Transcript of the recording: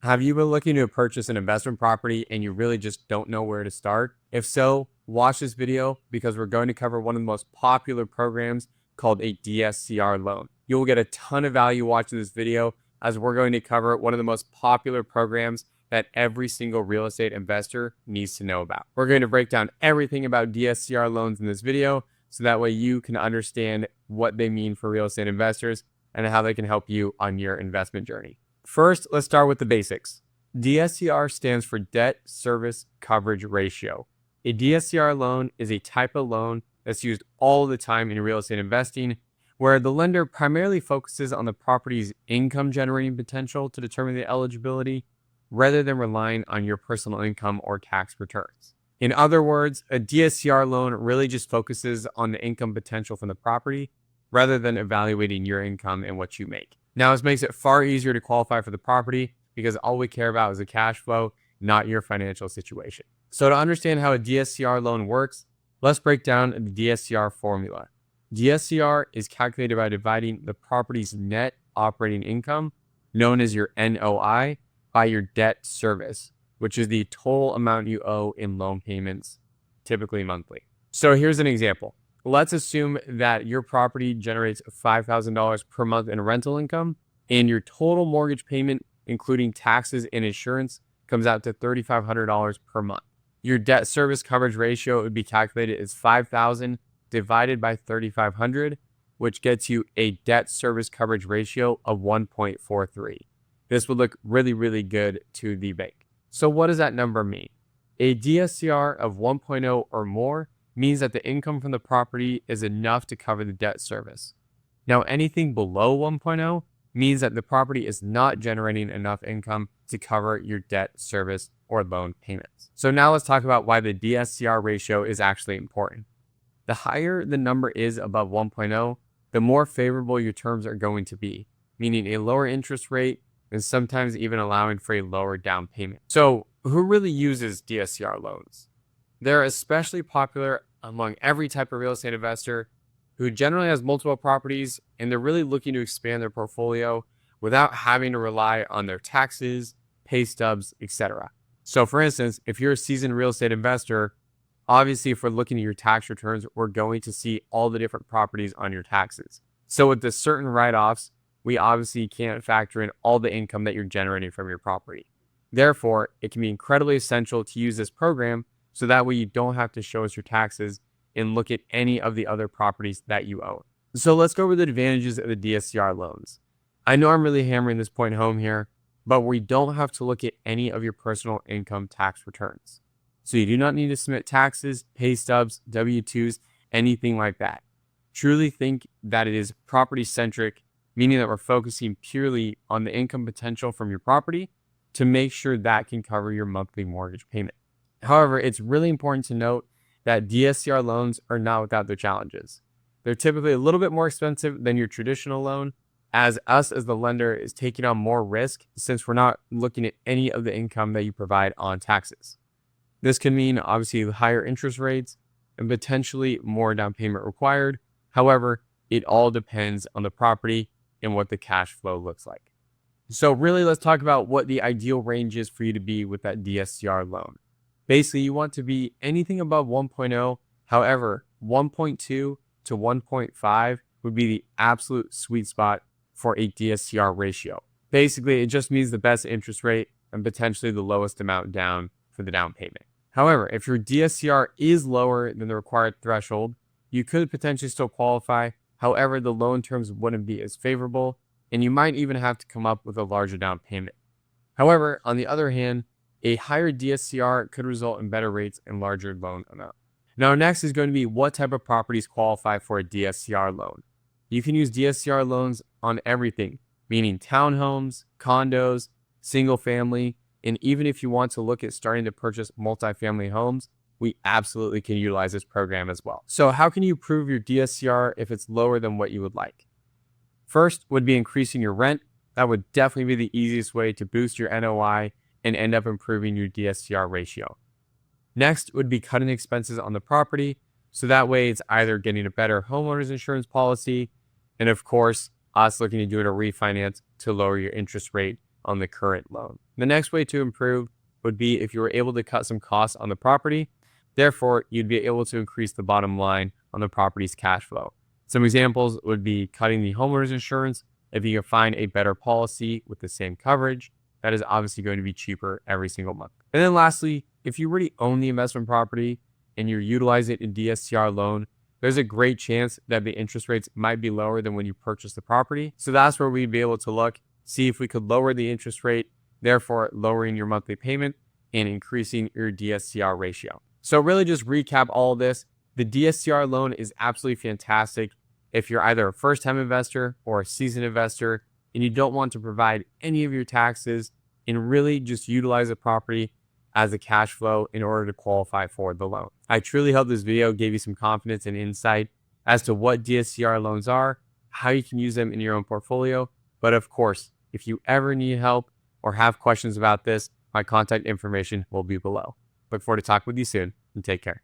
Have you been looking to purchase an investment property and you really just don't know where to start? If so, watch this video because we're going to cover one of the most popular programs called a DSCR loan. You will get a ton of value watching this video as we're going to cover one of the most popular programs that every single real estate investor needs to know about. We're going to break down everything about DSCR loans in this video so that way you can understand what they mean for real estate investors and how they can help you on your investment journey. First, let's start with the basics. DSCR stands for Debt Service Coverage Ratio. A DSCR loan is a type of loan that's used all the time in real estate investing, where the lender primarily focuses on the property's income generating potential to determine the eligibility, rather than relying on your personal income or tax returns. In other words, a DSCR loan really just focuses on the income potential from the property, rather than evaluating your income and what you make. Now, this makes it far easier to qualify for the property because all we care about is the cash flow, not your financial situation. So to understand how a DSCR loan works, let's break down the DSCR formula. DSCR is calculated by dividing the property's net operating income, known as your NOI, by your debt service, which is the total amount you owe in loan payments, typically monthly. So here's an example. Let's assume that your property generates $5,000 per month in rental income, and your total mortgage payment, including taxes and insurance, comes out to $3,500 per month. Your debt service coverage ratio would be calculated as $5,000 divided by $3,500, which gets you a debt service coverage ratio of 1.43. This would look really, really good to the bank. So what does that number mean? A DSCR of 1.0 or more means that the income from the property is enough to cover the debt service. Now, anything below 1.0 means that the property is not generating enough income to cover your debt service or loan payments. So now let's talk about why the DSCR ratio is actually important. The higher the number is above 1.0, the more favorable your terms are going to be, meaning a lower interest rate and sometimes even allowing for a lower down payment. So who really uses DSCR loans? They're especially popular among every type of real estate investor who generally has multiple properties and they're really looking to expand their portfolio without having to rely on their taxes, pay stubs, etc. So for instance, if you're a seasoned real estate investor, obviously if we're looking at your tax returns, we're going to see all the different properties on your taxes. So with the certain write-offs, we obviously can't factor in all the income that you're generating from your property. Therefore, it can be incredibly essential to use this program so that way you don't have to show us your taxes and look at any of the other properties that you own. So let's go over the advantages of the DSCR loans. I know I'm really hammering this point home here, but we don't have to look at any of your personal income tax returns. So you do not need to submit taxes, pay stubs, W-2s, anything like that. Truly think that it is property centric, meaning that we're focusing purely on the income potential from your property to make sure that can cover your monthly mortgage payment. However, it's really important to note that DSCR loans are not without their challenges. They're typically a little bit more expensive than your traditional loan, as us as the lender is taking on more risk since we're not looking at any of the income that you provide on taxes. This can mean obviously higher interest rates and potentially more down payment required. However, it all depends on the property and what the cash flow looks like. So really, let's talk about what the ideal range is for you to be with that DSCR loan. Basically, you want to be anything above 1.0. However, 1.2 to 1.5 would be the absolute sweet spot for a DSCR ratio. Basically, it just means the best interest rate and potentially the lowest amount down for the down payment. However, if your DSCR is lower than the required threshold, you could potentially still qualify. However, the loan terms wouldn't be as favorable, and you might even have to come up with a larger down payment. However, on the other hand, a higher DSCR could result in better rates and larger loan amount. Now, next is going to be what type of properties qualify for a DSCR loan. You can use DSCR loans on everything, meaning townhomes, condos, single family, and even if you want to look at starting to purchase multifamily homes, we absolutely can utilize this program as well. So how can you prove your DSCR if it's lower than what you would like? First would be increasing your rent. That would definitely be the easiest way to boost your NOI and end up improving your DSCR ratio. Next would be cutting expenses on the property. So that way it's either getting a better homeowner's insurance policy, and of course, us looking to do a refinance to lower your interest rate on the current loan. The next way to improve would be if you were able to cut some costs on the property. Therefore, you'd be able to increase the bottom line on the property's cash flow. Some examples would be cutting the homeowner's insurance. If you can find a better policy with the same coverage, that is obviously going to be cheaper every single month. And then lastly, if you already own the investment property and you're utilizing a DSCR loan, there's a great chance that the interest rates might be lower than when you purchase the property. So that's where we'd be able to look, see if we could lower the interest rate, therefore lowering your monthly payment and increasing your DSCR ratio. So really just recap all of this. The DSCR loan is absolutely fantastic if you're either a first-time investor or a seasoned investor and you don't want to provide any of your taxes and really just utilize the property as a cash flow in order to qualify for the loan. I truly hope this video gave you some confidence and insight as to what DSCR loans are, how you can use them in your own portfolio. But of course, if you ever need help or have questions about this, my contact information will be below. Look forward to talking with you soon, and take care.